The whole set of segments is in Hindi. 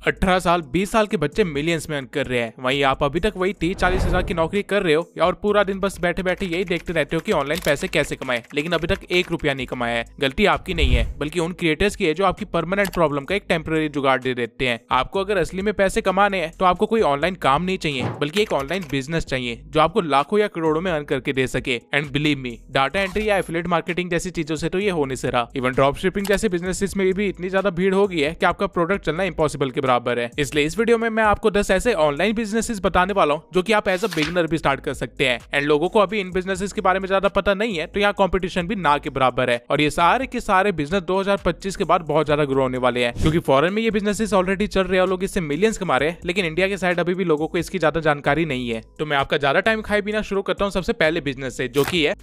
18 साल 20 साल के बच्चे मिलियंस में अर्न कर रहे हैं, वहीं आप अभी तक वही 30-40 हजार की नौकरी कर रहे हो और पूरा दिन बस बैठे बैठे यही देखते रहते हो कि ऑनलाइन पैसे कैसे कमाए, लेकिन अभी तक 1 रुपया नहीं कमाया है। गलती आपकी नहीं है बल्कि उन क्रिएटर्स की है जो आपकी परमानेंट प्रॉब्लम का एक टेम्पररी जुगाड़ दे देते हैं। आपको अगर असली में पैसे कमाने हैं तो आपको कोई ऑनलाइन काम नहीं चाहिए बल्कि एक ऑनलाइन बिजनेस चाहिए जो आपको लाखों या करोड़ों में अर्न करके दे सके। And believe me, data entry या एफिलिएट मार्केटिंग जैसी चीजों से तो ये हो नहीं से रहा। इवन ड्रॉप शिपिंग जैसे बिजनेसेस में भी इतनी ज्यादा भीड़ हो गई है कि आपका प्रोडक्ट चलना इम्पॉसिबल के बराबर है। इसलिए इस वीडियो में मैं आपको 10 ऐसे ऑनलाइन बिजनेसेस बताने वाला हूं जो कि आप एज अ बिगिनर भी स्टार्ट कर सकते हैं। एंड लोगों को अभी इन बिजनेसेस के बारे में ज्यादा पता नहीं है तो यहाँ कंपटीशन भी ना के बराबर है और ये सारे के सारे बिजनेस 2025 के बाद बहुत ज्यादा ग्रो होने वाले हैं, क्योंकि फॉरेन में ये बिजनेसेस ऑलरेडी चल रहे हैं और लोग इससे मिलियंस कमा रहे हैं, लेकिन इंडिया के साइड अभी भी लोगों को इसकी ज्यादा जानकारी नहीं है। तो मैं आपका ज्यादा टाइम खाए बिना शुरू करता हूँ सबसे पहले बिजनेस से, जो कि है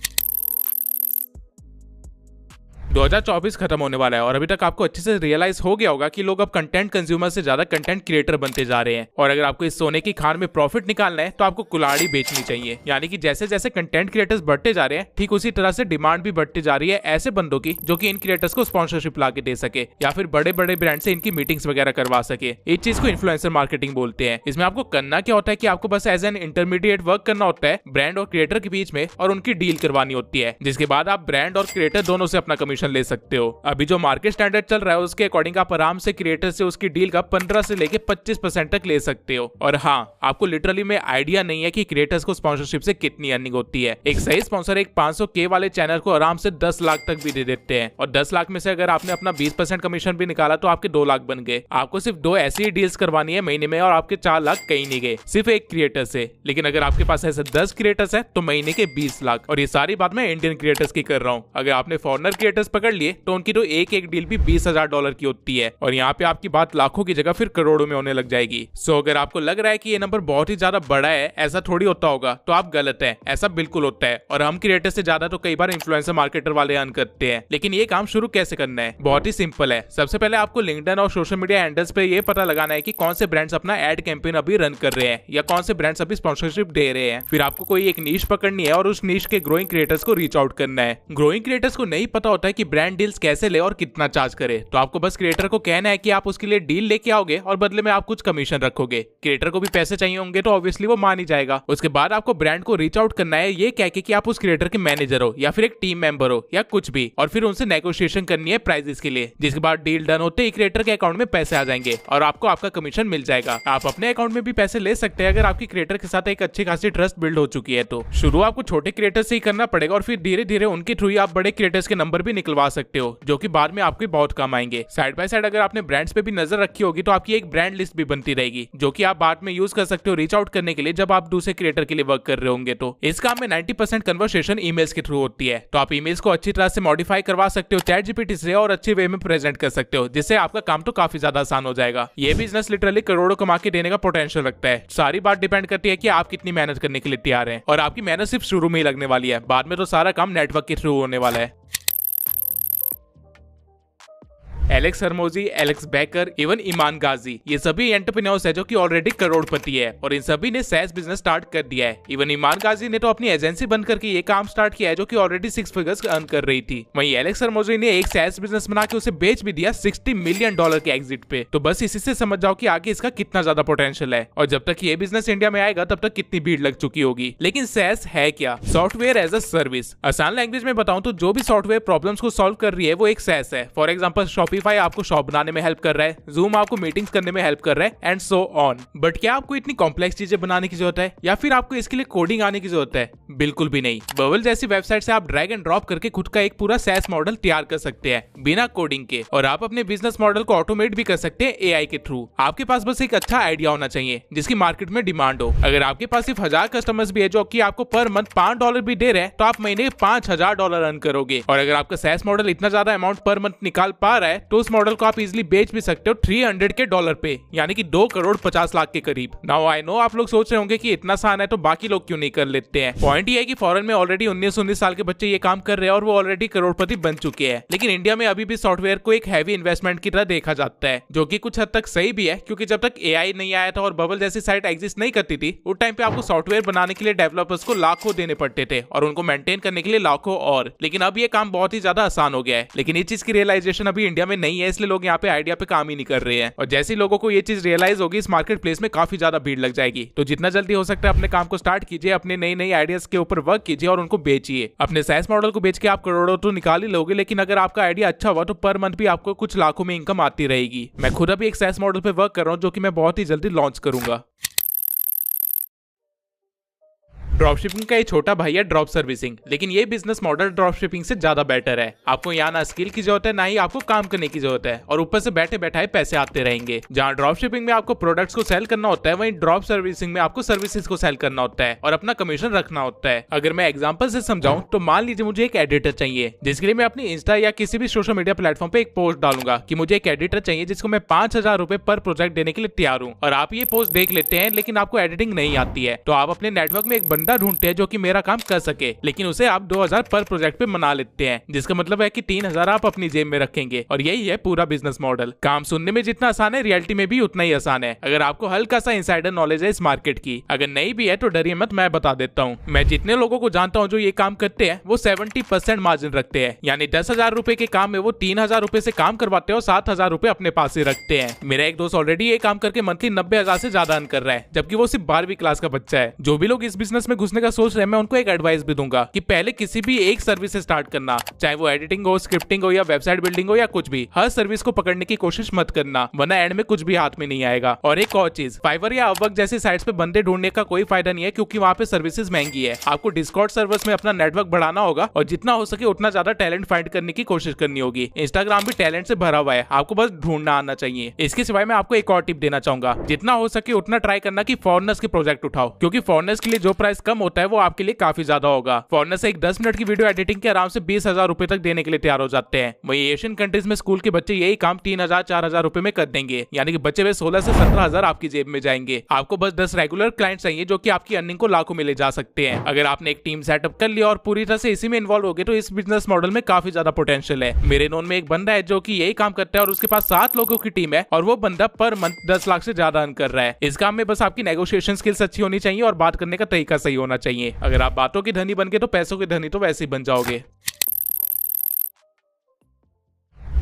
2024 खत्म होने वाला है और अभी तक आपको अच्छे से रियलाइज हो गया होगा कि लोग अब कंटेंट कंज्यूमर से ज्यादा कंटेंट क्रिएटर बनते जा रहे हैं। और अगर आपको इस सोने की खान में प्रॉफिट निकालना है तो आपको कुल्हाड़ी बेचनी चाहिए। यानी कि जैसे जैसे कंटेंट क्रिएटर्स बढ़ते जा रहे हैं ठीक उसी तरह से डिमांड भी बढ़ती जा रही है ऐसे बंदों की जो कि इन क्रिएटर्स को स्पॉन्सरशिप ला के दे सके या फिर बड़े बड़े ब्रांड से इनकी मीटिंग्स वगैरह करवा सके। इस चीज को इन्फ्लुएंसर मार्केटिंग बोलते हैं। इसमें आपको करना क्या होता है कि आपको बस एज एन इंटरमीडिएट वर्क करना होता है ब्रांड और क्रिएटर के बीच में और उनकी डील करवानी होती है, जिसके बाद आप ब्रांड और क्रिएटर दोनों से अपना कमीशन ले सकते हो। अभी जो मार्केट स्टैंडर्ड चल रहा है उसके अकॉर्डिंग आप आराम से क्रिएटर से उसकी डील का 15 से लेके 25% तक ले सकते हो। और हाँ, आपको लिटरली में आइडिया नहीं है कि क्रिएटर्स को स्पॉन्सरशिप से कितनी अर्निंग होती है। एक सही स्पॉन्सर एक 500K वाले चैनल को आराम से 10 लाख तक भी दे देते हैं और 10 लाख में से अगर आपने अपना 20% कमीशन भी निकाला तो आपके 2 लाख बन गए। आपको सिर्फ 2 ऐसी डील्स करवानी है महीने में और आपके 4 लाख कहीं नहीं गए सिर्फ एक क्रिएटर से। लेकिन अगर आपके पास ऐसे 10 क्रिएटर्स है तो महीने के 20 लाख। और ये सारी बात मैं इंडियन क्रिएटर्स की कर रहा हूँ। अगर आपने फॉरेनर क्रिएटर्स पकड़ लिए तो उनकी तो एक डील भी $20,000 की होती है और यहाँ पे आपकी बात लाखों की जगह फिर करोड़ों में होने लग जाएगी। सो अगर आपको लग रहा है कि ये नंबर बहुत ही ज्यादा बड़ा है, ऐसा थोड़ी होता होगा, तो आप गलत है। ऐसा बिल्कुल होता है और हम क्रिएटर से ज्यादा तो कई बार इन्फ्लुएंसर मार्केटर वाले अर्न करते हैं। लेकिन ये काम शुरू कैसे करना है? बहुत ही सिंपल है। सबसे पहले आपको लिंक्डइन और सोशल मीडिया हैंडल्स पे ये पता लगाना है कि कौन से ब्रांड्स अपना एड कैंपेन अभी रन कर रहे हैं या कौन से ब्रांड्स अभी स्पॉन्सरशिप दे रहे हैं। फिर आपको कोई एक नीश पकड़नी है और उस नीश के ग्रोइंग क्रिएटर्स को रीच आउट करना है। ग्रोइंग क्रिएटर्स को नहीं पता होता है कि ब्रांड डील्स कैसे ले और कितना चार्ज करे, तो आपको बस क्रिएटर को कहना है कि आप उसके लिए डील लेके आओगे और बदले में आप कुछ कमीशन रखोगे। क्रिएटर को भी पैसे चाहिए होंगे तो ऑब्वियसली वो मान ही जाएगा। उसके बाद आपको ब्रांड को रीच आउट करना है ये कह के कि आप उस क्रिएटर के मैनेजर हो या फिर एक टीम मेंबर हो या कुछ भी, और फिर उनसे नेगोशिएशन करनी है प्राइसेस के लिए, जिसके बाद डील डन होते ही क्रिएटर के अकाउंट में पैसे आ जाएंगे और आपको आपका कमीशन मिल जाएगा। आप अपने अकाउंट में भी पैसे ले सकते हैं अगर आपकी क्रिएटर के साथ एक अच्छी खासी ट्रस्ट बिल्ड हो चुकी है। तो शुरू आपको छोटे क्रिएटर से ही करना पड़ेगा और फिर धीरे धीरे उनके थ्रू ही आप बड़े क्रिएटर्स के नंबर भी निकलवा सकते हो जो कि बाद में आपको बहुत काम आएंगे। साइड बाय साइड अगर आपने ब्रांड्स पे भी नजर रखी होगी तो आपकी एक ब्रांड लिस्ट भी बनती रहेगी जो कि आप बाद में यूज कर सकते हो रीच आउट करने के लिए जब आप दूसरे क्रिएटर के लिए वर्क कर रहे होंगे। तो इस काम में 90% कन्वर्सेशन ईमेल्स के थ्रू होती है, तो आप ईमेल्स को अच्छी तरह से मॉडिफाई करवा सकते हो ChatGPT से और अच्छे वे में प्रेजेंट कर सकते हो, जिससे आपका काम तो काफी ज्यादा आसान हो जाएगा। ये बिजनेस लिटरली करोड़ों कमा के देने का पोटेंशियल रखता है। सारी बात डिपेंड करती है कि आप कितनी मेहनत करने के लिए तैयार हैं और आपकी मेहनत सिर्फ शुरू में ही लगने वाली है, बाद में तो सारा काम नेटवर्क के थ्रू होने वाला है। एलेक्स हरमोजी, एलेक्स बैकर, इवन ईमान गाजी, ये सभी एंटरप्रेन्योर्स है जो कि ऑलरेडी करोड़पति है और इन सभी ने SaaS बिजनेस स्टार्ट कर दिया है। इवन ईमान गाजी ने तो अपनी एजेंसी बंद करके ये काम स्टार्ट किया है जो कि ऑलरेडी 6 फिगर्स अर्न कर रही थी। वहीं एलेक्स हरमोजी ने एक SaaS बिजनेस बना के उसे बेच भी दिया $60 मिलियन के एग्जिट पे। तो बस इसी से समझ जाओ कि आगे इसका कितना ज्यादा पोटेंशियल है और जब तक ये बिजनेस इंडिया में आएगा तब तक कितनी भीड़ लग चुकी होगी। लेकिन SaaS है क्या? Software as a service. आसान लैंग्वेज में बताऊं तो जो भी सॉफ्टवेयर प्रॉब्लम्स को सॉल्व कर रही है वो एक SaaS है। फॉर एग्जाम्पल शॉपिफाई आपको शॉप बनाने में हेल्प कर रहा है, Zoom आपको मीटिंग्स करने में हेल्प कर रहा है एंड सो ऑन। बट क्या आपको इतनी कॉम्प्लेक्स चीजें बनाने की जरूरत है या फिर आपको इसके लिए कोडिंग आने की जरूरत है? बिल्कुल भी नहीं। बबल जैसी वेबसाइट से आप ड्रैग एंड ड्रॉप करके खुद का एक पूरा SaaS मॉडल तैयार कर सकते हैं बिना कोडिंग के, और आप अपने बिजनेस मॉडल को ऑटोमेट भी कर सकते हैं AI के थ्रू। आपके पास बस एक अच्छा आइडिया होना चाहिए जिसकी मार्केट में डिमांड हो। अगर आपके पास सिर्फ 1000 कस्टमर्स भी है जो कि आपको पर मंथ $5 भी दे रहे हैं तो आप महीने $5000 अर्न करोगे। और अगर आपका SaaS मॉडल इतना ज्यादा अमाउंट पर मंथ निकाल पा रहा है तो उस मॉडल को आप इजिली बेच भी सकते हो $300 पे, यानी कि 2 करोड़ 50 लाख के करीब। नाउ आई नो आप लोग सोच रहे होंगे कि इतना आसान है तो बाकी लोग क्यों नहीं कर लेते हैं। पॉइंट ये है कि फॉरेन में ऑलरेडी 19-19 साल के बच्चे ये काम कर रहे हैं और वो ऑलरेडी करोड़पति बन चुके हैं। लेकिन इंडिया में अभी भी सॉफ्टवेयर को एक हैवी इन्वेस्टमेंट की तरह देखा जाता है, जो कि कुछ हद तक सही भी है, क्योंकि जब तक AI नहीं आया था और बबल जैसी साइट एग्जिस्ट नहीं करती थी उस टाइम पे आपको सॉफ्टवेयर बनाने के लिए डेवलपर्स को लाखों देने पड़ते थे और उनको मेंटेन करने के लिए लाखों और। लेकिन अब ये काम बहुत ही ज्यादा आसान हो गया है। लेकिन इस चीज की रियलाइजेशन अभी इंडिया में में नहीं है, इसलिए लोग यहाँ पे आइडिया पे काम ही नहीं कर रहे हैं। और जैसे ही लोगों को ये चीज रियलाइज होगी, इस मार्केट प्लेस में काफी ज्यादा भीड़ लग जाएगी। तो जितना जल्दी हो सकता है अपने काम को स्टार्ट कीजिए, अपने नई नई आइडियाज के ऊपर वर्क कीजिए और उनको बेचिए। अपने SaaS मॉडल को बेच के आप करोड़ों तो निकाल ही लोगे, लेकिन अगर आपका आइडिया अच्छा हुआ तो पर मंथ भी आपको कुछ लाखों में इनकम आती रहेगी। मैं खुद अभी एक SaaS मॉडल पे वर्क कर रहा हूँ, जो कि मैं बहुत ही जल्दी लॉन्च करूंगा। ड्रॉप शिपिंग का एक छोटा भाई है ड्रॉप सर्विसिंग, लेकिन ये बिजनेस मॉडल ड्रॉप शिपिंग से ज्यादा बेटर है। आपको यहाँ ना स्किल की जरूरत है, ना ही आपको काम करने की जरूरत है, और ऊपर से बैठे बैठाए पैसे आते रहेंगे। जहाँ ड्रॉप शिपिंग में आपको प्रोडक्ट्स को सेल करना होता है, वहीं ड्रॉप सर्विसिंग में आपको सर्विसेज को सेल करना होता है और अपना कमीशन रखना होता है। अगर मैं एग्जाम्पल से समझाऊं तो मान लीजिए मुझे एक एडिटर चाहिए, जिसके लिए मैं अपनी इंस्टा या किसी भी सोशल मीडिया प्लेटफॉर्म पे एक पोस्ट डालूंगा कि मुझे एक एडिटर चाहिए जिसको मैं 5,000 रुपए पर प्रोजेक्ट देने के लिए तैयार हूँ। और आप ये पोस्ट देख लेते हैं, लेकिन आपको एडिटिंग नहीं आती है, तो आप अपने नेटवर्क में एक बंदा ढूंढते हैं जो कि मेरा काम कर सके, लेकिन उसे आप 2,000 पर प्रोजेक्ट पे मना लेते हैं, जिसका मतलब है कि 3,000 आप अपनी जेब में रखेंगे। और यही है पूरा बिजनेस मॉडल। काम सुनने में जितना आसान है, रियलिटी में भी उतना ही आसान है, अगर आपको हल्का सा इनसाइडर नॉलेज है इस मार्केट की। अगर नहीं भी है तो डरिए मत, मैं बता देता हूँ। मैं जितने लोगों को जानता हूँ जो ये काम करते हैं, वो 70% मार्जिन रखते हैं, यानी 10,000 रुपए के काम में वो 3,000 रुपए से काम करवाते हैं और 7,000 रुपए अपने पास से रखते हैं। मेरा एक दोस्त ऑलरेडी ये काम करके मंथली 90,000 से ज्यादा अर्न कर रहा है, जबकि वो सिर्फ 12वीं क्लास का बच्चा है। जो भी लोग इस बिजनेस में घुसने का सोच रहे हैं, मैं उनको एक एडवाइस भी दूंगा कि पहले किसी भी एक सर्विस से स्टार्ट करना, चाहे वो एडिटिंग हो, स्क्रिप्टिंग हो या वेबसाइट बिल्डिंग हो या कुछ भी। हर सर्विस को पकड़ने की कोशिश मत करना, वरना एंड में कुछ भी हाथ में नहीं आएगा। और एक और चीज, फाइवर या अपवर्क जैसी साइट्स पे बंदे ढूंढने का कोई फायदा नहीं है, क्योंकि वहाँ पे सर्विसेज महंगी है। आपको डिस्कॉर्ड सर्वर्स में अपना नेटवर्क बढ़ाना होगा और जितना हो सके उतना ज्यादा टैलेंट फाइंड करने की कोशिश करनी होगी। इंस्टाग्राम भी टैलेंट से भरा हुआ है, आपको बस ढूंढना आना चाहिए। इसके सिवाय मैं आपको एक और टिप देना चाहूंगा, जितना हो सके उतना ट्राई करना कि फॉरेनर्स के प्रोजेक्ट उठाओ, क्योंकि फॉरेनर्स के लिए जो प्राइस कम होता है वो आपके लिए काफी ज्यादा होगा। फॉरेनर्स एक 10 मिनट की वीडियो एडिटिंग के आराम से 20,000 रुपए तक देने के लिए तैयार हो जाते हैं। वहीं एशियन कंट्रीज में स्कूल के बच्चे यही काम 3,000 4,000 रुपए में कर देंगे, यानी कि बच्चे वे 16 से 17,000 आपकी जेब में जाएंगे। आपको बस 10 रेगुलर क्लाइंट चाहिए जो कि आपकी अर्निंग को लाखों में ले जा सकते हैं। अगर आपने एक टीम सेटअप कर लिया और पूरी तरह से इसी में इन्वॉल्व हो गए, तो इस बिजनेस मॉडल में काफी ज्यादा पोटेंशियल है। मेरे नोन में एक बंदा है जो कि यही काम करता है और उसके पास 7 लोगों की टीम है, और वो बंदा पर मंथ 10 लाख से ज्यादा अर्न कर रहा है। इस काम में बस आपकी नेगोशिएशन स्किल्स अच्छी होनी चाहिए और बात करने का तरीका सही होना चाहिए। अगर आप बातों की धनी बन गए तो पैसों के धनी तो वैसे ही बन जाओगे।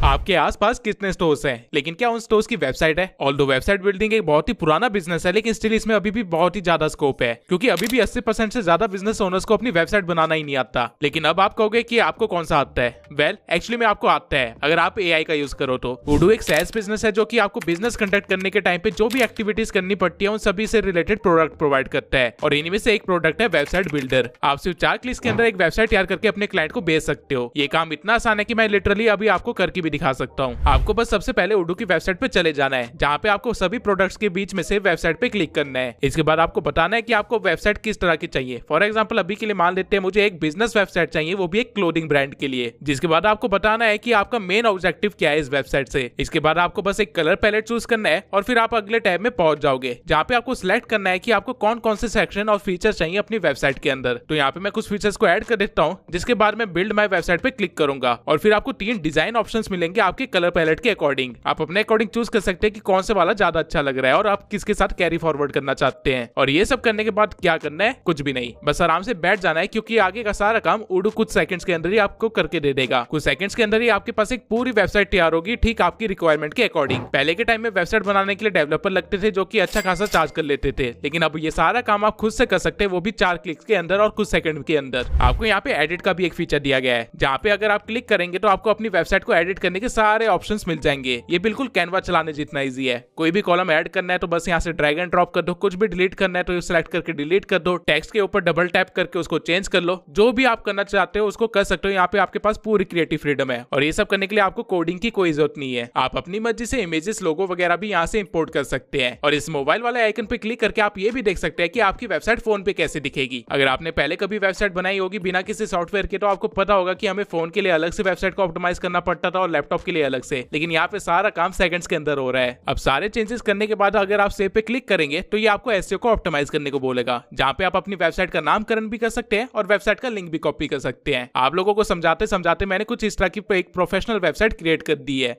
आपके आसपास कितने स्टोर्स हैं, लेकिन क्या उन स्टोर्स की वेबसाइट है? ऑल्दो वेबसाइट बिल्डिंग एक बहुत ही पुराना बिजनेस है, लेकिन स्टिल इसमें अभी भी बहुत ही ज्यादा स्कोप है, क्योंकि अभी भी 80% से ज्यादा बिजनेस ओनर्स को अपनी वेबसाइट बनाना ही नहीं आता। लेकिन अब आप कहोगे कि आपको कौन सा आता है? वेल, एक्चुअली में आपको आता है, अगर आप AI का यूज करो तो। उडू एक SaaS बिजनेस है जो कि आपको बिजनेस कंडक्ट करने के टाइम पे जो भी एक्टिविटीज करनी पड़ती है उन सभी से रिलेटेड प्रोडक्ट प्रोवाइड करता है, और इनमें से एक प्रोडक्ट है वेबसाइट बिल्डर। आप सिर्फ 4 क्लिक्स के अंदर एक वेबसाइट तैयार करके अपने क्लाइंट को बेच सकते हो। ये काम इतना आसान है कि मैं लिटरली अभी आपको करके भी दिखा सकता हूँ। आपको बस सबसे पहले उडू की वेबसाइट पे चले जाना है, जहाँ पे आपको सभी प्रोडक्ट्स के बीच में से वेबसाइट पे क्लिक करना है। इसके बाद आपको बताना है कि आपको वेबसाइट किस तरह की चाहिए। फॉर एग्जांपल अभी के लिए मान लेते हैं मुझे एक बिजनेस वेबसाइट चाहिए, वो भी एक क्लोथिंग ब्रांड के लिए। जिसके बाद आपको बताना है कि आपका मेन ऑब्जेक्टिव क्या है इस वेबसाइट से। इसके बाद आपको बस एक कलर पैलेट चूज करना है और फिर आप अगले टैब में पहुंच जाओगे, जहाँ पे आपको सिलेक्ट करना है कि आपको कौन कौन से सेक्शन और फीचर चाहिए अपनी वेबसाइट के अंदर। तो यहाँ पे मैं कुछ फीचर्स को ऐड कर देता हूँ, जिसके बाद मैं बिल्ड माई वेबसाइट पे क्लिक करूंगा और फिर आपको 3 डिजाइन ऑप्शंस मिलेंगे आपके कलर पैलेट के अकॉर्डिंग। आप अपने अकॉर्डिंग चूज कर सकते हैं कि कौन से वाला ज्यादा अच्छा लग रहा है और आप किसके साथ कैरी फॉरवर्ड करना चाहते हैं। और ये सब करने के बाद क्या करना है? कुछ भी नहीं, बस आराम से बैठ जाना है, क्योंकि आगे का सारा काम उडू कुछ सेकंड्स के अंदर ही आपको करके दे देगा। कुछ सेकंड्स के अंदर ही आपके पास एक पूरी वेबसाइट तैयार होगी, ठीक आपकी रिक्वायरमेंट के अकॉर्डिंग। पहले के टाइम में वेबसाइट बनाने के लिए डेवलपर लगते थे जो कि अच्छा खासा चार्ज कर लेते थे, लेकिन अब ये सारा काम आप खुद से कर सकते हैं, वो भी 4 क्लिक्स के अंदर और कुछ सेकंड के अंदर। आपको यहाँ पे एडिट का भी एक फीचर दिया गया है, जहाँ पे अगर आप क्लिक करेंगे तो आपको अपनी वेबसाइट को एडिट करने के सारे ऑप्शंस मिल जाएंगे। ये बिल्कुल कैनवा चलाने जितना इजी है। कोई भी कॉलम ऐड करना है तो बस यहाँ से ड्रैग एंड ड्रॉप कर दो, कुछ भी डिलीट करना है तो सिलेक्ट करके डिलीट कर दो, टेक्स्ट के ऊपर डबल टैप करके उसको चेंज कर लो। जो भी आप करना चाहते हो उसको कर सकते हो। यहाँ पे आपके पास पूरी क्रिएटिव फ्रीडम है और ये सब करने के लिए आपको कोडिंग की कोई जरूरत नहीं है। आप अपनी मर्जी से इमेजेस, लोगो वगैरह भी यहाँ से इंपोर्ट कर सकते हैं। और इस मोबाइल वाले आइकन पे क्लिक करके आप ये भी देख सकते हैं कि आपकी वेबसाइट फोन पे कैसे दिखेगी। अगर आपने पहले कभी वेबसाइट बनाई होगी बिना किसी सॉफ्टवेयर के, तो आपको पता होगा कि हमें फोन के लिए अलग से वेबसाइट को ऑप्टिमाइज करना पड़ता था और लैपटॉप के लिए अलग से, लेकिन यहाँ पे सारा काम सेकंड्स के अंदर हो रहा है। अब सारे चेंजेस करने के बाद अगर आप सेव पे क्लिक करेंगे तो ये आपको एसईओ को ऑप्टिमाइज करने को बोलेगा, जहाँ पे आप अपनी वेबसाइट का नामकरण भी कर सकते हैं और वेबसाइट का लिंक भी कॉपी कर सकते हैं। आप लोगों को समझाते समझाते मैंने कुछ इस तरह की एक प्रोफेशनल वेबसाइट क्रिएट कर दी है।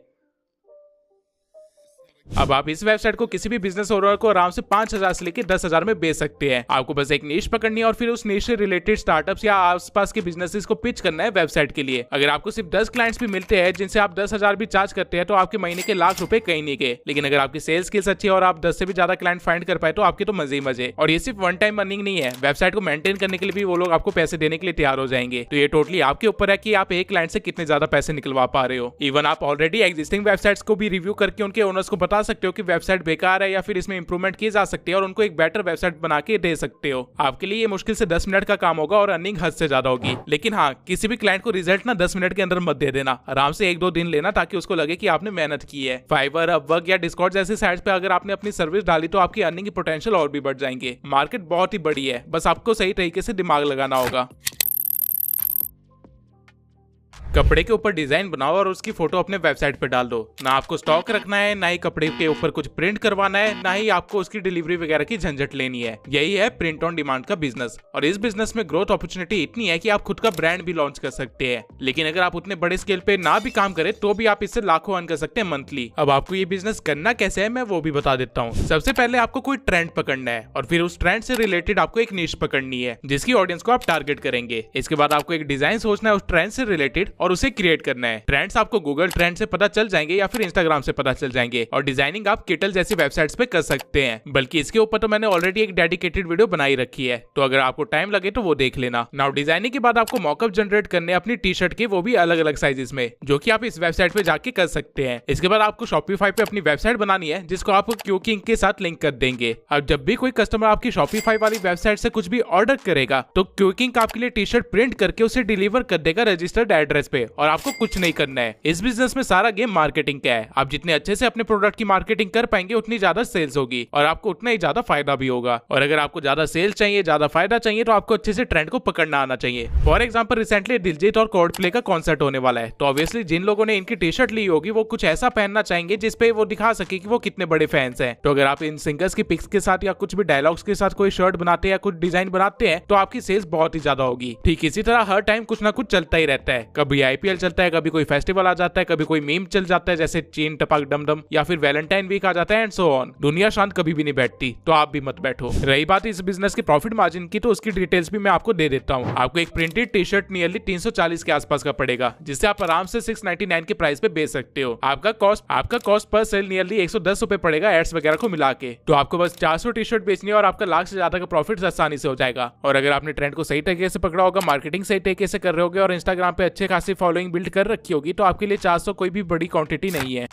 अब आप इस वेबसाइट को किसी भी बिजनेस ओनर को आराम से 5,000 से लेकर 10,000 में बेच सकते हैं। आपको बस एक नीश पकड़नी है और फिर उस नीश से रिलेटेड स्टार्टअप्स या आसपास के बिजनेसेस को पिच करना है वेबसाइट के लिए। अगर आपको सिर्फ 10 क्लाइंट्स भी मिलते हैं जिनसे आप 10,000 भी चार्ज करते हैं तो आपके महीने के लाख रुपए कहीं नहीं गए। लेकिन अगर आपकी सेल्स स्किल्स अच्छी है और आप 10 से भी ज्यादा क्लाइंट फाइंड कर पाए तो आपके तो मजे ही मजे। और ये सिर्फ वन टाइम अर्निंग नहीं है, वेबसाइट को मेंटेन करने के लिए भी वो लोग आपको पैसे देने के लिए तैयार हो जाएंगे। तो ये टोटली आपके ऊपर है कि आप एक क्लाइंट से कितने ज्यादा पैसे निकलवा पा रहे हो। इवन आप ऑलरेडी एग्जिस्टिंग वेबसाइट्स को भी रिव्यू करके उनके ओनर्स को बता सकते हो कि वेबसाइट बेकार है या फिर इसमें इंप्रूवमेंट की जा सकती है और उनको एक बेटर वेबसाइट बना के दे सकते हो। आपके लिए ये मुश्किल से 10 मिनट का काम होगा और अर्निंग हद से ज्यादा होगी। लेकिन हाँ, किसी भी क्लाइंट को रिजल्ट ना 10 मिनट के अंदर मत दे देना, आराम से 1-2 दिन लेना ताकि उसको लगे कि आपने मेहनत की है। फाइवर, अपवर्क या डिस्कॉर्ड जैसी साइट्स पे अगर आपने अपनी सर्विस डाली तो आपकी अर्निंग की पोटेंशियल और भी बढ़ जाएंगे। मार्केट बहुत ही बड़ी है, बस आपको सही तरीके से दिमाग लगाना होगा। कपड़े के ऊपर डिजाइन बनाओ और उसकी फोटो अपने वेबसाइट पे डाल दो। ना आपको स्टॉक रखना है, ना ही कपड़े के ऊपर कुछ प्रिंट करवाना है, ना ही आपको उसकी डिलीवरी वगैरह की झंझट लेनी है। यही है प्रिंट ऑन डिमांड का बिजनेस। और इस बिजनेस में ग्रोथ अपॉर्चुनिटी इतनी है कि आप खुद का ब्रांड भी लॉन्च कर सकते हैं। लेकिन अगर आप उतने बड़े स्केल पे ना भी काम करें तो भी आप इससे लाखों अर्न कर सकते हैं मंथली। अब आपको ये बिजनेस करना कैसे है मैं वो भी बता देता हूँ। सबसे पहले आपको कोई ट्रेंड पकड़ना है और फिर उस ट्रेंड से रिलेटेड आपको एक निश पकड़नी है जिसकी ऑडियंस को आप टारगेट करेंगे। इसके बाद आपको एक डिजाइन सोचना है उस ट्रेंड से रिलेटेड और उसे क्रिएट करना है। ट्रेंड्स आपको गूगल ट्रेंड से पता चल जाएंगे या फिर इंस्टाग्राम से पता चल जाएंगे। और डिजाइनिंग आप किटल जैसी वेबसाइट्स पे कर सकते हैं, बल्कि इसके ऊपर तो मैंने ऑलरेडी एक डेडिकेटेड वीडियो बनाई रखी है, तो अगर आपको टाइम लगे तो वो देख लेना। नाउ डिजाइनिंग के बाद आपको मॉकअप जनरेट करने अपनी टी शर्ट के, वो भी अलग अलग साइजेस में, जो कि आप इस वेबसाइट पे जाके कर सकते हैं। इसके बाद आपको शॉपिफाई पे अपनी वेबसाइट बनानी है जिसको आप क्यूकिंग के साथ लिंक कर देंगे। अब जब भी कोई कस्टमर आपकी शॉपिफाई वाली वेबसाइट से कुछ भी ऑर्डर करेगा तो क्यूकिंग आपके लिए टी शर्ट प्रिंट करके उसे डिलीवर कर देगा रजिस्टर्ड एड्रेस पे और आपको कुछ नहीं करना है। इस बिजनेस में सारा गेम मार्केटिंग का है। आप जितने अच्छे से अपने प्रोडक्ट की मार्केटिंग कर पाएंगे उतनी ज्यादा सेल्स होगी और आपको उतना ही ज्यादा फायदा भी होगा। और अगर आपको ज्यादा सेल्स चाहिए, ज्यादा फायदा चाहिए तो आपको अच्छे से ट्रेंड को पकड़ना आना चाहिए। फॉर एग्जांपल रिसेंटली दिलजीत और कोल्डप्ले का कॉन्सर्ट होने वाला है, तो ऑब्वियसली जिन लोगों ने इनकी टी शर्ट ली होगी वो कुछ ऐसा पहनना चाहेंगे जिसपे वो दिखा सके कि वो कितने बड़े फैंस हैं। तो अगर आप इन सिंगर्स की पिक्स के साथ या कुछ भी डायलॉग्स के साथ कोई शर्ट बनाते हैं या कुछ डिजाइन बनाते हैं तो आपकी सेल्स बहुत ही ज्यादा होगी। ठीक इसी तरह हर टाइम कुछ ना कुछ चलता ही रहता है। कभी आईपीएल चलता है, कभी कोई फेस्टिवल आ जाता है, कभी कोई मीम चल जाता है जैसे चीन टपाक डमडम, या फिर वैलेंटाइन वीक आ जाता है एंड सो ऑन। दुनिया शांत कभी भी नहीं बैठती, तो आप भी मत बैठो। रही बात इस बिजनेस के प्रॉफिट मार्जिन की, तो उसकी डिटेल्स भी मैं आपको दे देता हूँ। आपको एक प्रिंटेड टी शर्ट नियरली 340 के आसपास का पड़ेगा, जिससे आप आराम से 699 के प्राइस पे बेच सकते हो। आपका कॉस्ट पर सेल नियरली 110 रुपए पड़ेगा एड्स वगैरह को मिला के। तो आपको बस 400 टी शर्ट बेचनी है और आपका लाख से ज्यादा का प्रॉफिट आसानी से हो जाएगा। और अगर आपने ट्रेंड को सही तरीके से पकड़ा होगा, मार्केटिंग सही तरीके से कर रहे होगे और इंस्टाग्राम पे अच्छे खासी फॉलोइंग बिल्ड कर रखी होगी, तो आपके लिए 400 कोई भी बड़ी क्वांटिटी नहीं है।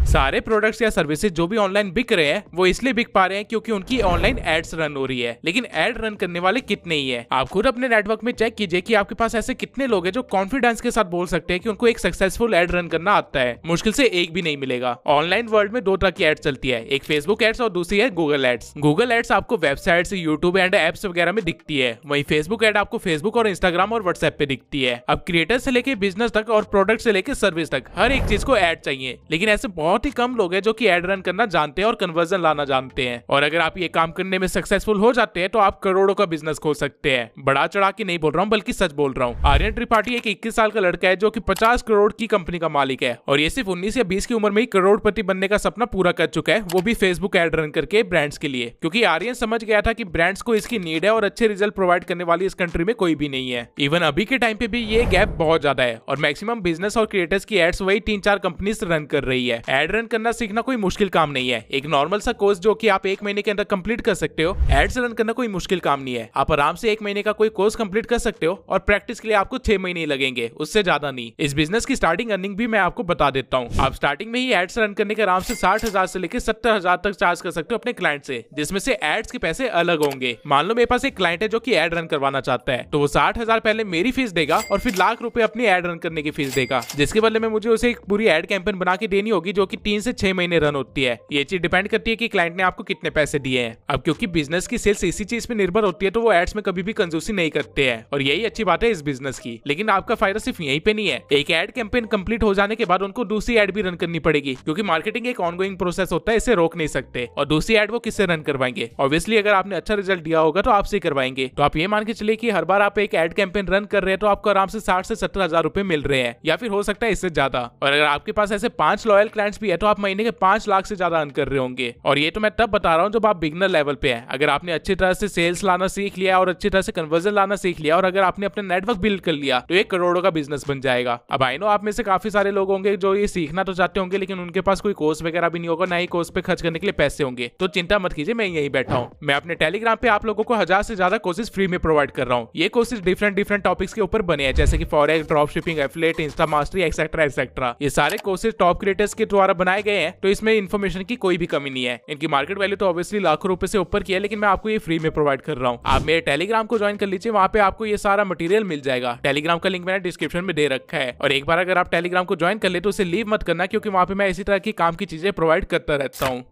सारे प्रोडक्ट्स या सर्विसेज जो भी ऑनलाइन बिक रहे हैं वो इसलिए बिक पा रहे हैं क्योंकि उनकी ऑनलाइन एड्स रन हो रही है। लेकिन एड रन करने वाले कितने ही है? आप खुद अपने नेटवर्क में चेक कीजिए कि आपके पास ऐसे कितने लोग हैं जो कॉन्फिडेंस के साथ बोल सकते हैं कि उनको एक सक्सेसफुल एड रन करना आता है। मुश्किल से एक भी नहीं मिलेगा। ऑनलाइन वर्ल्ड में 2 तरह की एड्स चलती है, एक फेसबुक एड्स और दूसरी है गूगल एड्स। गूगल एड्स आपको वेबसाइट्स, यूट्यूब एंड एप्स वगैरह में दिखती है, वहीं फेसबुक एड आपको फेसबुक और इंस्टाग्राम और व्हाट्सएप पे दिखती है। अब क्रिएटर से लेके बिजनेस तक और प्रोडक्ट से लेके सर्विस तक हर एक चीज को एड चाहिए, लेकिन ऐसे बहुत ही कम लोग हैं जो कि एड रन करना जानते हैं और कन्वर्जन लाना जानते हैं। और अगर आप ये काम करने में सक्सेसफुल हो जाते हैं तो आप करोड़ों का बिजनेस खोल सकते हैं। बड़ा चढ़ा के नहीं बोल रहा हूँ, बल्कि सच बोल रहा हूँ। आर्यन त्रिपाठी एक 21 साल का लड़का है जो कि 50 करोड़ की कंपनी का मालिक है और ये सिर्फ 19 या 20 की उम्र में ही करोड़पति बनने का सपना पूरा कर चुका है, वो भी फेसबुक एड रन करके ब्रांड्स के लिए। क्योंकि आर्यन समझ गया था कि ब्रांड्स को इसकी नीड है और अच्छे रिजल्ट प्रोवाइड करने वाली इस कंट्री में कोई भी नहीं है। इवन अभी के टाइम पे भी ये गैप बहुत ज्यादा है और मैक्सिमम बिजनेस और क्रिएटर्स की एड्स वही 3-4 कंपनीज रन कर रही है। एड रन करना सीखना कोई मुश्किल काम नहीं है। एक नॉर्मल सा कोर्स जो कि आप 1 महीने के अंदर कंप्लीट कर सकते हो। एड्स रन करना कोई मुश्किल काम नहीं है। आप आराम से 1 महीने का कोई कोर्स कंप्लीट कर सकते हो और प्रैक्टिस के लिए आपको 6 महीने लगेंगे, उससे ज्यादा नहीं। इस बिजनेस की स्टार्टिंग अर्निंग भी मैं आपको बता देता हूँ। आप स्टार्टिंग में ही एड्स रन करने के आराम से 60,000 से लेकर 70,000 तक चार्ज कर सकते हो अपने क्लाइंट से, जिसमें से एड्स के पैसे अलग होंगे। मान लो मेरे पास एक क्लाइंट है जो कि एड रन करवाना चाहता है, तो वो 60,000 पहले मेरी फीस देगा और फिर लाख रुपए अपनी एड रन करने की फीस देगा, जिसके बदले में मुझे उसे एक पूरी एड कैंपेन बना के देनी होगी जो कि कि 3 से 6 महीने रन होती है। ये चीज डिपेंड करती है कि क्लाइंट ने आपको कितने पैसे दिए हैं। अब क्योंकि बिजनेस की सेल्स इसी चीज पे निर्भर होती है तो वो एड्स में कभी भी कंजूसी नहीं करते हैं और यही अच्छी बात है इस बिजनेस की। लेकिन आपका फायदा सिर्फ यहीं पे नहीं है, एक एड कैंपेन कंप्लीट हो जाने के बाद उनको दूसरी एड भी रन करनी पड़ेगी, क्योंकि मार्केटिंग एक ऑनगोइंग प्रोसेस होता है, इसे रोक नहीं सकते। और दूसरी एड वो किससे रन करवाएंगे? ऑब्वियसली अगर आपने अच्छा रिजल्ट दिया होगा तो आपसे करवाएंगे। तो आप ये मान के चलिए कि हर बार आप एक एड कैंपेन रन कर रहे हैं तो आपको आराम से 60 से 70 हजार रुपए मिल रहे हैं, या फिर हो सकता है इससे ज्यादा। और अगर आपके पास ऐसे 5 लॉयल क्लाइंट्स भी है तो आप महीने के 5 लाख से ज्यादा अर्न कर रहे होंगे। और ये तो मैं तब बता रहा हूँ जब आप बिगनर लेवल पे हैं। अगर आपने अच्छी तरह से सेल्स लाना सीख लिया और अच्छी तरह से कन्वर्जन लाना सीख लिया और अगर आपने अपने नेटवर्क बिल्ड कर लिया तो एक करोड़ों का बिजनेस बन जाएगा। अब आई नो आप में से काफी सारे लोग होंगे जो ये सीखना तो चाहते होंगे लेकिन उनके पास कोई कोर्स वगैरह भी नहीं होगा, ना ही कोर्स पे खर्च करने के लिए पैसे होंगे। तो चिंता मत कीजिए, मैं यही बैठा हूँ। मैं अपने टेलीग्राम पे आप लोगों को 1000 से ज्यादा कोर्सेज फ्री में प्रोवाइड कर रहा हूँ। ये कोर्सेज डिफरेंट टॉपिक्स के ऊपर बने हैं, जैसे कि forex, drop shipping, affiliate, Insta mastery, etcetera etcetera. ये सारे कोर्सेज टॉप क्रिएटर्स के द्वारा बनाए गए हैं, तो इसमें इन्फॉर्मेशन की कोई भी कमी नहीं है। इनकी मार्केट वैल्यू तो ऑब्वियसली लाखों रुपए से ऊपर की है, लेकिन मैं आपको ये फ्री में प्रोवाइड कर रहा हूँ। आप मेरे टेलीग्राम को ज्वाइन कर लीजिए, वहाँ पे आपको ये सारा मटेरियल मिल जाएगा। टेलीग्राम का लिंक मैंने डिस्क्रिप्शन में दे रखा है। और एक बार अगर आप टेलीग्राम को ज्वाइन कर ले तो उसे लीव मत करना, क्योंकि वहाँ पे मैं इसी तरह की काम की चीजें प्रोवाइड करता रहता हूँ।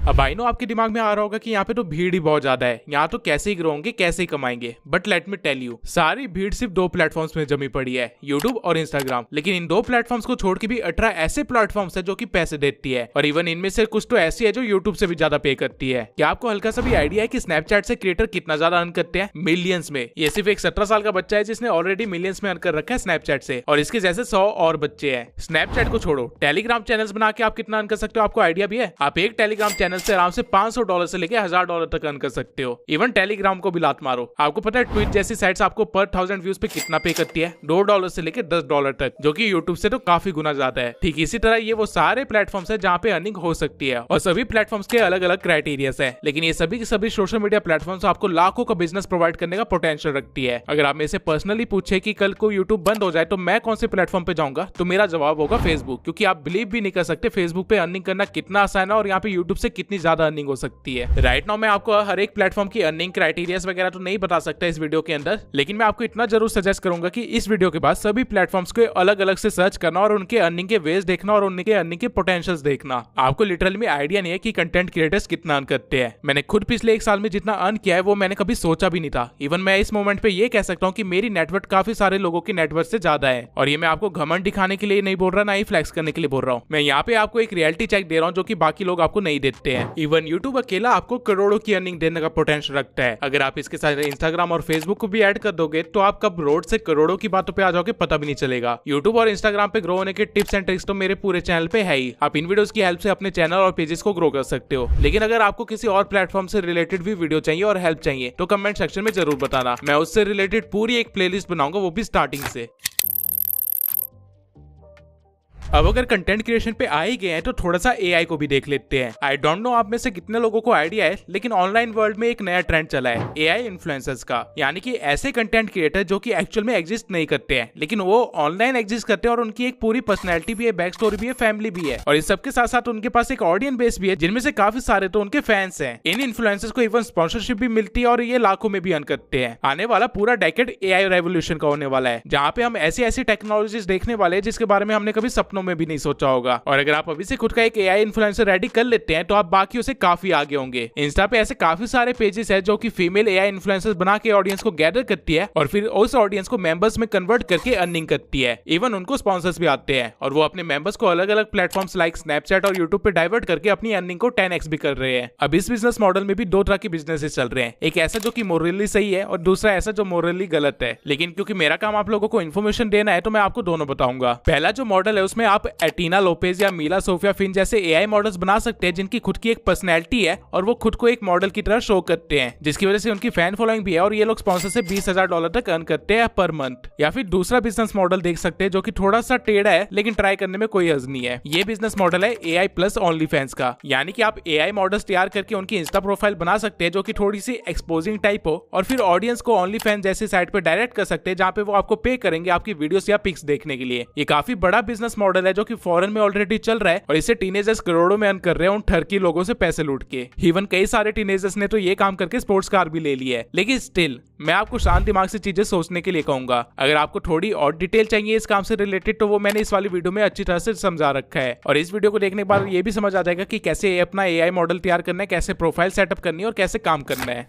अब आई नो आपके दिमाग में आ रहा होगा कि यहाँ पे तो भीड़ ही बहुत ज्यादा है, यहाँ तो कैसे ही ग्रो होंगे, कैसे ही कमाएंगे। But let me tell you, सारी भीड़ सिर्फ 2 प्लेटफॉर्म्स में जमी पड़ी है, यूट्यूब और इंस्टाग्राम। लेकिन इन 2 प्लेटफॉर्म्स को छोड़ के भी 18 ऐसे प्लेटफॉर्म्स है जो कि पैसे देती है, और इवन इनमें से कुछ तो ऐसी है जो यूट्यूब से भी ज्यादा पे करती है। क्या आपको हल्का सा भी आइडिया है कि स्नैपचैट से क्रिएटर कितना ज्यादा अर्न करते हैं? मिलियंस में। ये सिर्फ एक 17 साल का बच्चा है जिसने ऑलरेडी मिलियंस में अर्न कर रखा है स्नैपचैट से, और इसके जैसे 100 और बच्चे हैं। स्नैपचैट को छोड़ो, टेलीग्राम चैनल्स बना के आप कितना अर्न कर सकते हो आपको आइडिया भी है? आप एक टेलीग्राम चैनल से आराम से $500 से लेके $1000 तक अर्न कर सकते हो। इवन टेलीग्राम को भी लात मारो। आपको पता है ट्वीट जैसी साइट्स आपको पर 1000 व्यूज पे कितना पे करती है? $2 से लेके $10 तक, जो कि यूट्यूब से तो काफी गुना ज्यादा है। ठीक इसी तरह ये वो सारे प्लेटफॉर्म्स है जहाँ पे अर्निंग हो सकती है, और सभी प्लेटफॉर्म्स के अलग अलग क्राइटेरियाज है। लेकिन ये सभी के सभी सोशल मीडिया प्लेटफॉर्म्स आपको लाखों का बिजनेस प्रोवाइड करने का पोटेंशियल रखती है। अगर आप मेरे से पर्सनली पूछे कि कल को यूट्यूब बंद हो जाए तो मैं कौन से प्लेटफॉर्म पे जाऊंगा, तो मेरा जवाब होगा फेसबुक। क्योंकि आप बिलीव भी नहीं कर सकते फेसबुक पे अर्निंग करना कितना आसान है और यहाँ पे यूट्यूब से कितनी ज्यादा अर्निंग हो सकती है। राइट नाउ मैं आपको हर एक प्लेटफॉर्म की अर्निंग क्राइटेरियाज वगैरह तो नहीं बता सकता इस वीडियो के अंदर, लेकिन मैं आपको इतना जरूर सजेस्ट करूंगा कि इस वीडियो के बाद सभी प्लेटफॉर्म्स को अलग अलग से सर्च करना और उनके अर्निंग के वेज देखना और उनके अर्निंग के पोटेंशियल्स देखना। आपको लिटरली में आइडिया नहीं है कि कंटेंट क्रिएटर्स कितना अर्न करते हैं। मैंने खुद पिछले 1 साल में जितना अर्न किया है वो मैंने कभी सोचा भी नहीं था। इवन मैं इस मोमेंट पे ये कह सकता हूँ कि मेरी नेटवर्क काफी सारे लोगों की नेटवर्क से ज्यादा है, और ये मैं आपको घमंड दिखाने के लिए नहीं बोल रहा, ना ही फ्लैक्स करने के लिए बोल रहा हूँ। मैं यहाँ पे आपको एक रियलिटी चेक दे रहा हूँ जो कि बाकी लोग आपको नहीं देते हैं। इवन यूट्यूब अकेला आपको करोड़ों की अर्निंग देने का पोटेंशियल रखता है। अगर आप इसके साथ इंस्टाग्राम और फेसबुक को भी ऐड कर दोगे तो आप कब रोड से करोड़ों की बातों पे आ जाओगे पता भी नहीं चलेगा। यूट्यूब और इंस्टाग्राम पे ग्रो होने के टिप्स एंड ट्रिक्स तो मेरे पूरे चैनल पे है ही। आप इन वीडियोस की हेल्प से अपने चैनल और पेजेस को ग्रो कर सकते हो। लेकिन अगर आपको किसी और प्लेटफॉर्म से रिलेटेड भी वीडियो चाहिए और हेल्प चाहिए तो कमेंट सेक्शन में जरूर बताना। मैं उससे रिलेटेड पूरी एक प्लेलिस्ट बनाऊंगा, वो भी स्टार्टिंग से। अब अगर कंटेंट क्रिएशन पे आ ही गए हैं तो थोड़ा सा एआई को भी देख लेते हैं। आई डोंट नो आप में से कितने लोगों को आइडिया है, लेकिन ऑनलाइन वर्ल्ड में एक नया ट्रेंड चला है एआई इन्फ्लुएंसर्स का। यानी कि ऐसे कंटेंट क्रिएटर जो कि एक्चुअल में एग्जिस्ट नहीं करते हैं, लेकिन वो ऑनलाइन एग्जिस्ट करते हैं और उनकी एक पूरी पर्सनैलिटी भी है, बैक स्टोरी भी है, फैमिली भी है, और इस सबके साथ साथ उनके पास एक ऑडियंस बेस भी है जिनमें से काफी सारे तो उनके फैंस हैं। इन इन्फ्लुएंसर्स को इवन स्पॉन्सरशिप भी मिलती है और ये लाखों में भी अर्न करते हैं। आने वाला पूरा डेकेड एआई रेवोल्यूशन का होने वाला है, जहाँ पे हम ऐसी ऐसी टेक्नोलॉजीज देखने वाले हैं जिसके बारे में हमने कभी सपनों में भी नहीं सोचा होगा। और अगर आप अभी से खुद का एक एआई इन्फ्लुएंसर रेडी कर लेते हैं तो आप बाकियों से काफी आगे होंगे। इंस्टा पे ऐसे काफी सारे पेजेस है जो कि फीमेल एआई इन्फ्लुएंसर्स बना के ऑडियंस को गैदर करती है और फिर उस ऑडियंस को मेंबर्स में कन्वर्ट करके अर्निंग करती है। इवन उनको स्पॉन्सर्स भी आते हैं और वो अपने मेंबर्स को अलग अलग प्लेटफॉर्म्स लाइक स्नैपचैट और यूट्यूब पे डाइवर्ट करके अपनी अर्निंग को 10x भी कर रहे हैं। अब इस बिजनेस मॉडल में भी 2 तरह के बिजनेसेस चल रहे हैं, एक ऐसा जो कि मोरली सही है और दूसरा ऐसा जो मोरली गलत है। लेकिन क्योंकि मेरा काम आप लोगों को इन्फॉर्मेशन देना है तो मैं आपको दोनों बताऊंगा। पहला जो मॉडल है उसमें आप एटिना लोपेज या मीला सोफिया फिन जैसे एआई मॉडल्स बना सकते हैं जिनकी खुद की एक पर्सनैलिटी है और वो खुद को एक मॉडल की तरह शो करते हैं, जिसकी वजह से उनकी फैन फॉलोइंग भी है और ये लोग स्पॉन्सर से $20,000 तक अर्न करते हैं पर मंथ। या फिर दूसरा बिजनेस मॉडल देख सकते हैं जो कि थोड़ा सा टेढ़ा है लेकिन ट्राई करने में कोई हर्ज नहीं है। ये बिजनेस मॉडल है एआई प्लस ओनली फैंस का। यानी कि आप एआई मॉडल्स तैयार करके उनकी इंस्टा प्रोफाइल बना सकते हैं जो कि थोड़ी सी एक्सपोजिंग टाइप हो और फिर ऑडियंस को ओनली फैंस जैसी साइट पे डायरेक्ट कर सकते हैं जहाँ पे वो आपको पे करेंगे आपकी वीडियोस या पिक्स देखने के लिए। ये काफी बड़ा बिजनेस मॉडल मॉडल है जो कि फॉरेन में ऑलरेडी चल रहा है और इससे टीनेजर्स करोड़ों में अर्न कर रहे हैं उन ठरकी लोगों से पैसे लूट के। इवन कई सारे टीनेजर्स ने तो ये काम करके स्पोर्ट्स कार भी ले ली है। लेकिन स्टिल मैं आपको शांत दिमाग से चीजें सोचने के लिए कहूंगा। अगर आपको थोड़ी और डिटेल चाहिए इस काम से रिलेटेड तो वो मैंने इस वाली वीडियो में अच्छी तरह से समझा रखा है और इस वीडियो को देखने के बाद ये भी समझ आ जाएगा कि कैसे अपना एआई मॉडल तैयार करना है, कैसे प्रोफाइल सेटअप करनी है और कैसे काम करना है।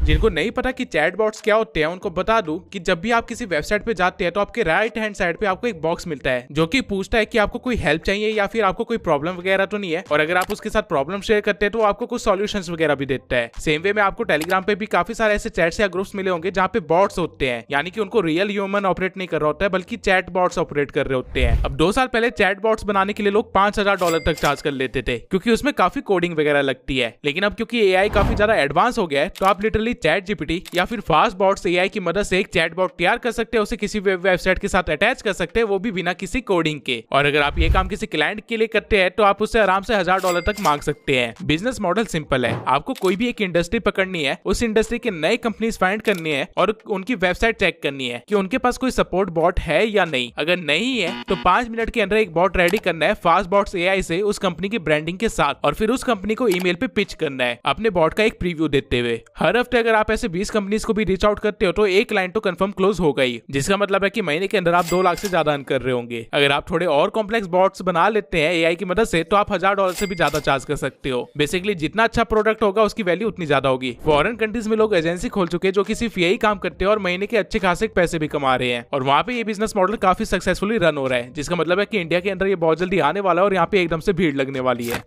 जिनको नहीं पता कि चैटबॉट्स क्या होते हैं उनको बता दूं कि जब भी आप किसी वेबसाइट पे जाते हैं तो आपके राइट हैंड साइड पे आपको एक बॉक्स मिलता है जो कि पूछता है कि आपको कोई हेल्प चाहिए या फिर आपको कोई प्रॉब्लम वगैरह तो नहीं है, और अगर आप उसके साथ प्रॉब्लम शेयर करते हैं तो आपको कुछ सॉल्यूशंस वगैरह भी देता है। सेम वे में आपको टेलीग्राम पे भी काफी सारे ऐसे चैट्स या ग्रुप्स मिले होंगे जहाँ पे बॉट्स होते हैं, यानी कि उनको रियल ह्यूमन ऑपरेट नहीं कर रहा होता है बल्कि चैट बॉट्स ऑपरेट कर रहे होते हैं। अब 2 साल पहले चैट बॉट्स बनाने के लिए लोग $5000 तक चार्ज कर लेते थे क्योंकि उसमें काफी कोडिंग वगैरह लगती है। लेकिन अब क्योंकि एआई काफी ज्यादा एडवांस हो गया है तो आप लिटरली चैट जीपीटी या फिर फास्ट बॉट्स एआई की मदद से एक चैटबॉट तैयार कर सकते हैं, उसे किसी वेबसाइट के साथ अटैच कर सकते हैं, वो भी बिना किसी कोडिंग के। और अगर आप ये काम किसी क्लाइंट के लिए करते हैं तो आप उससे आराम से $1000 तक मांग सकते हैं। बिजनेस मॉडल सिंपल है, आपको कोई भी एक इंडस्ट्री पकड़नी है, उस इंडस्ट्री के नए कंपनीज फाइंड करनी है और उनकी वेबसाइट चेक करनी है कि उनके पास कोई सपोर्ट बॉट है या नहीं। अगर नहीं है तो 5 मिनट के अंदर एक बॉट रेडी करना है फास्ट बॉट्स एआई से उस कंपनी की ब्रांडिंग के साथ, और फिर उस कंपनी को ईमेल पे पिच करना है अपने बॉट का एक प्रीव्यू देते हुए। हर हफ्ते अगर आप ऐसे 20 कंपनीज को भी रीच आउट करते हो तो एक क्लाइंट तो कंफर्म क्लोज हो गई, जिसका मतलब है कि महीने के अंदर आप 2 लाख से ज्यादा अर्न कर रहे होंगे। अगर आप थोड़े और कॉम्प्लेक्स बॉट्स बना लेते हैं एआई की मदद से तो आप $1000 से भी ज्यादा चार्ज कर सकते हो। बेसिकली जितना अच्छा प्रोडक्ट होगा उसकी वैल्यू उतनी ज्यादा होगी। फॉरेन कंट्रीज में लोग एजेंसी खोल चुके हैं जो कि सिर्फ यही काम करते हैं और महीने के अच्छे खासे पैसे भी कमा रहे हैं, और वहाँ पे ये बिजनेस मॉडल काफी सक्सेसफुली रन हो रहा है, जिसका मतलब है कि इंडिया के अंदर ये बहुत जल्दी आने वाला है और यहाँ पे एकदम से भीड़ लगने वाली है।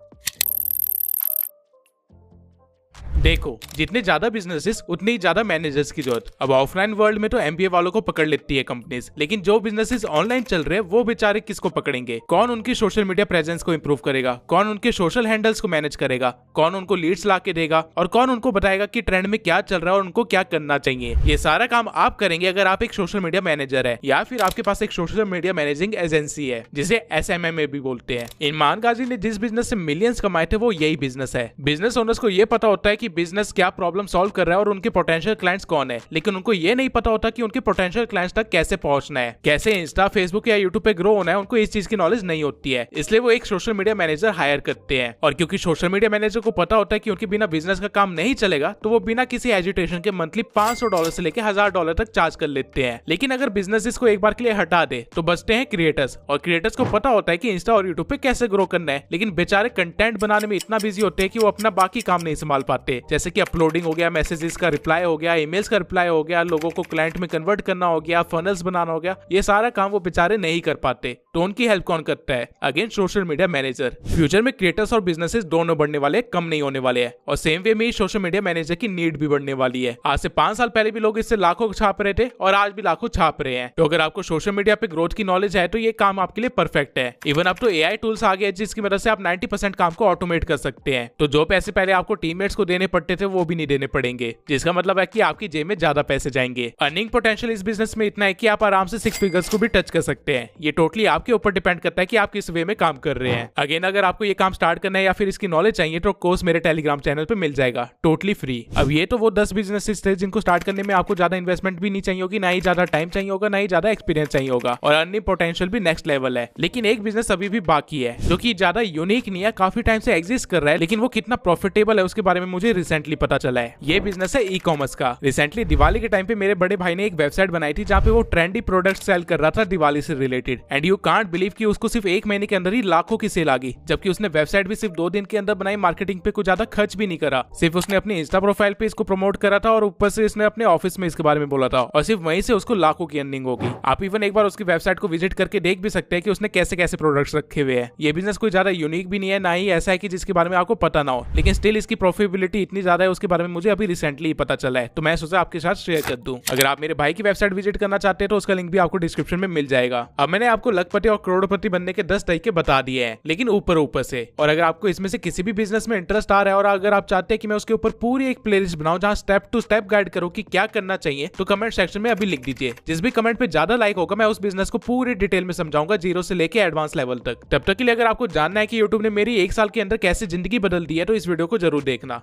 देखो, जितने ज्यादा बिजनेसेस उतनी ज्यादा मैनेजर्स की जरूरत। अब ऑफलाइन वर्ल्ड में तो एमबीए वालों को पकड़ लेती है कंपनीज, लेकिन जो बिजनेसेस ऑनलाइन चल रहे हैं वो बेचारे किसको पकड़ेंगे? कौन उनकी सोशल मीडिया प्रेजेंस को इंप्रूव करेगा? कौन उनके सोशल हैंडल्स को मैनेज करेगा? कौन उनको लीड्स ला के देगा? और कौन उनको बताएगा कि ट्रेंड में क्या चल रहा है और उनको क्या करना चाहिए? ये सारा काम आप करेंगे अगर आप एक सोशल मीडिया मैनेजर है या फिर आपके पास एक सोशल मीडिया मैनेजिंग एजेंसी है, जिसे SMMA भी बोलते हैं। इरमान गाजी ने जिस बिजनेस से मिलियंस कमाए थे वो यही बिजनेस है। बिजनेस ओनर्स को ये पता होता है कि बिजनेस क्या प्रॉब्लम सॉल्व कर रहा है और उनके पोटेंशियल क्लाइंट्स कौन है, लेकिन उनको ये नहीं पता होता कि उनके पोटेंशियल क्लाइंट्स तक कैसे पहुंचना है, कैसे इंस्टा, फेसबुक या यूट्यूब पे ग्रो होना है। उनको इस चीज की नॉलेज नहीं होती है, इसलिए वो एक सोशल मीडिया मैनेजर हायर करते हैं। और क्योंकि सोशल मीडिया मैनेजर को पता होता है कि उनके बिना बिजनेस का काम नहीं चलेगा, तो वो बिना किसी एजुटेशन के मंथली $500 से लेकर $1000 तक चार्ज कर लेते हैं। लेकिन अगर बिजनेस इसको एक बार के लिए हटा दे तो बचते हैं क्रिएटर्स, और क्रिएटर्स को पता होता है कि इंस्टा और यूट्यूब पे कैसे ग्रो करना है, लेकिन बेचारे कंटेंट बनाने में इतना बिजी होते हैं कि वो अपना बाकी काम नहीं संभाल पाते, जैसे कि अपलोडिंग हो गया, मैसेजेस का रिप्लाई हो गया, ईमेल्स का रिप्लाई हो गया, लोगों को क्लाइंट में कन्वर्ट करना हो गया, फनल्स बनाना हो गया। ये सारा काम वो बेचारे नहीं कर पाते, तो उनकी हेल्प कौन करता है? Again social media manager. Future में क्रिएटर्स और बिजनेसेस दोनों बढ़ने वाले, कम नहीं होने वाले हैं, और सेम वे में सोशल मीडिया मैनेजर की नीड भी बढ़ने वाली है। आज से 5 साल पहले भी लोग इससे लाखों छाप रहे थे और आज भी लाखों छाप रहे हैं। तो अगर आपको सोशल मीडिया पे ग्रोथ की नॉलेज है तो ये काम आपके लिए परफेक्ट है। इवन अब तो एआई टूल्स आ गए हैं जिसकी मदद से आप 90% काम को ऑटोमेट कर सकते हैं, तो जो पैसे पहले आपको टीममेट्स को देने पड़ते थे वो भी नहीं देने पड़ेंगे, जिसका मतलब है कि आपकी जेब में ज्यादा पैसे जाएंगे। अर्निंग पोटेंशियल इस बिजनेस में इतना है कि आप आराम से 6 फिगर्स को भी टच कर सकते हैं। ये टोटली आपके ऊपर डिपेंड करता है कि आप किस वे में काम कर रहे हैं। अगेन अगर आपको ये काम स्टार्ट करना है या फिर इसकी नॉलेज चाहिए तो कोर्स मेरे टेलीग्राम चैनल पे मिल जाएगा, टोटली फ्री। अब ये तो वो 10 बिजनेसेस थे जिनको स्टार्ट करने में आपको ज्यादा इन्वेस्टमेंट भी नहीं चाहिए होगी, ना ही ज्यादा टाइम चाहिए होगा, ना ही ज्यादा एक्सपीरियंस चाहिए होगा, और अर्निंग पोटेंशियल भी नेक्स्ट लेवल है। लेकिन एक बिजनेस अभी भी बाकी है जो कि ज्यादा यूनिक नहीं है, काफी टाइम से एग्जिस्ट कर रहा है, लेकिन वो कितना प्रॉफिटेबल है उसके बारे में मुझे रिसेंटली पता चला है। ये बिजनेस है ई-कॉमर्स का। रिसेंटली दिवाली के टाइम पे मेरे बड़े भाई ने एक वेबसाइट बनाई थी जहाँ पे वो ट्रेंडी प्रोडक्ट सेल कर रहा था दिवाली से related, and you can't believe कि उसको सिर्फ 1 महीने के अंदर ही लाखों की सेल आ गई, जबकि उसने वेबसाइट भी सिर्फ 2 दिन के अंदर बनाई, मार्केटिंग पे कुछ ज्यादा खर्च भी नहीं करा, सिर्फ उसने अपनी इंस्टा प्रोफाइल पे इसको प्रमोट करा था और ऊपर से इसने अपने ऑफिस में इसके बारे में बोला था, और सिर्फ वहीं से उसको लाखों की अर्निंग होगी। आप इवन एक बार उसकी वेबसाइट को विजिट करके देख भी सकते हैं कि उसने कैसे कैसे प्रोडक्ट्स रखे हुए हैं। ये बिजनेस कोई ज्यादा यूनिक भी नहीं है, ना ही ऐसा है कि जिसके बारे में आपको पता ना हो, लेकिन स्टिल इसकी प्रॉफिटेबिलिटी इतनी ज्यादा है उसके बारे में मुझे अभी रिसेंटली पता चला है, तो मैं सोचा आपके साथ शेयर कर दूं। अगर आप मेरे भाई की वेबसाइट विजिट करना चाहते हैं तो उसका लिंक भी आपको डिस्क्रिप्शन में मिल जाएगा। अब मैंने आपको लखपति और करोड़पति बनने के 10 तरीके बता दिए हैं, लेकिन ऊपर से, और अगर आपको इसमें से किसी भी बिजनेस में इंटरेस्ट आ रहा है और अगर आप चाहते हैं कि मैं उसके ऊपर पूरी एक प्लेलिस्ट बनाऊं जहां स्टेप टू स्टेप गाइड करूं कि क्या करना चाहिए, तो कमेंट सेक्शन में अभी लिख दीजिए। जिस भी कमेंट पे ज्यादा लाइक होगा मैं उस बिजनेस को पूरी डिटेल में समझाऊंगा, 0 से लेके एडवांस लेवल तक। तब तक के लिए अगर आपको जानना है कि यूट्यूब ने मेरी 1 साल के अंदर कैसे जिंदगी बदल दी है तो इस वीडियो को जरूर देखना।